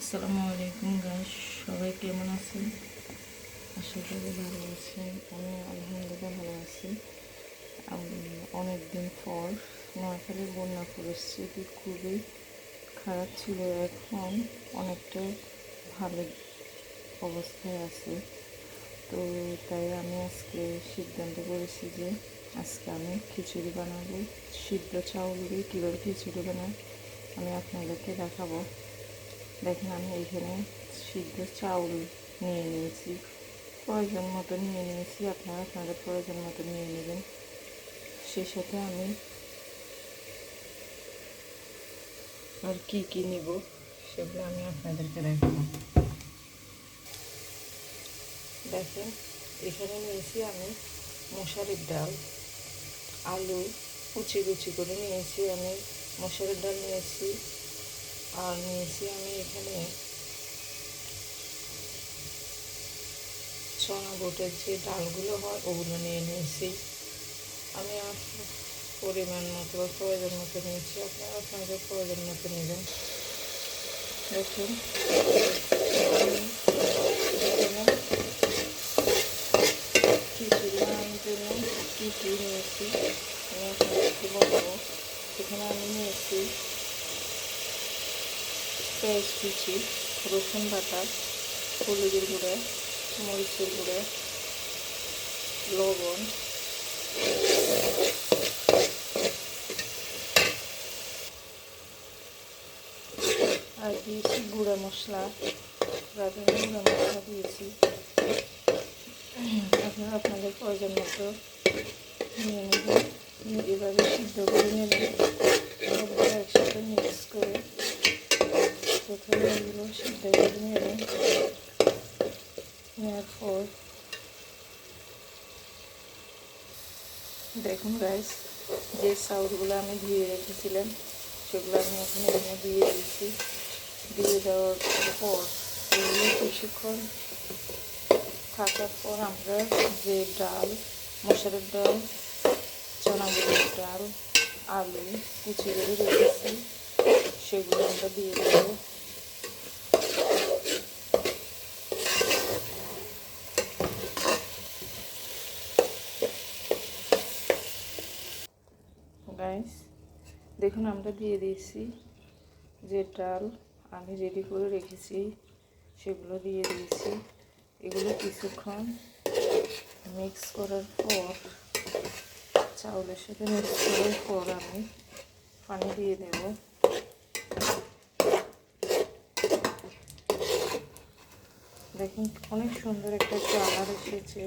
আসসালামু আলাইকুম গাইস, সবাই কেমন আছেন? আশা করি ভালো আছেন। আমি আলহামদুলিল্লাহ ভালো আছি। অনেক দিন পর নোয়াখালীর বন্যা পরিস্থিতি খুবই খারাপ ছিল, এখন অনেকটা ভালো অবস্থায় আছে। তো তাই আমি আজকে সিদ্ধান্ত করেছি যে আজকে আমি খিচুড়ি বানাবো। সিদ্ধ চাউল দিয়ে কীভাবে খিচুড়ি বানাই আমি আপনাদেরকে দেখাবো। দেখেন, আমি এখানে সিদ্ধ চাউল নিয়ে নিয়েছি, প্রয়োজন মতো নিয়ে নিয়েছি। আপনারা আপনাদের প্রয়োজন মতো নিয়ে নেবেন। সেই সাথে আমি আর কি কি নিব সেগুলো আমি আপনাদেরকে দেখাবো। দেখেন, এখানে নিয়েছি আমি মশারির ডাল, আলু কুচি কুচি করে নিয়েছি। আমি মশারির ডাল নিয়েছি, আর নিয়েছি আমি এখানে চনা বুটের যে ডালগুলো হয় ওগুলো নিয়ে নিয়েছি। আমি পরিমাণ মতো বা প্রয়োজন মতো নিয়েছি, আপনারা আপনাদের প্রয়োজন মতো নেবেন। দেখুন, আমি এখানে খিচুড়ি বানানোর জন্য কী কী নিয়েছি আমি আপনাদেরকে বলবো। এখানে আমি নিয়েছি পেঁয়াজ কুচি, রসুন বাটা, হলুদের গুঁড়া, মরিচের গুঁড়া, লবণ, আর দিয়েছি গুঁড়া মশলা, রাঁধুনি গুঁড়া মশলা দিয়েছি। আপনারা আপনাদের প্রয়োজন মতো নিয়ে নেবেন। এভাবে সিদ্ধ করে নেবেন, সবগুলো একসাথে মিক্স করে প্রথমে এগুলো সিদ্ধ করে নেবেন। নেওয়ার পর দেখুন গাইস, যে চাউলগুলো আমি ধুয়ে রেখেছিলাম সেগুলো আমি এখন এখানে দিয়ে দিয়েছি। দিয়ে দেওয়ার পর এগুলো কিছুক্ষণ থাকার পর আমরা যে ডাল, মশারের ডাল, চনা বুটের ডাল, আলু কুচি করে রেখেছি সেগুলো আমরা দিয়ে দেবো। গাইস দেখুন, আমরা দিয়ে দিয়েছি যে ডাল আমি রেডি করে রেখেছি সেগুলো দিয়ে দিয়েছি। এগুলো কিছুক্ষণ মিক্স করার পর, চাউলের সাথে মিক্স করার পর আমি পানি দিয়ে দেব। দেখুন, অনেক সুন্দর একটা কালার এসেছে।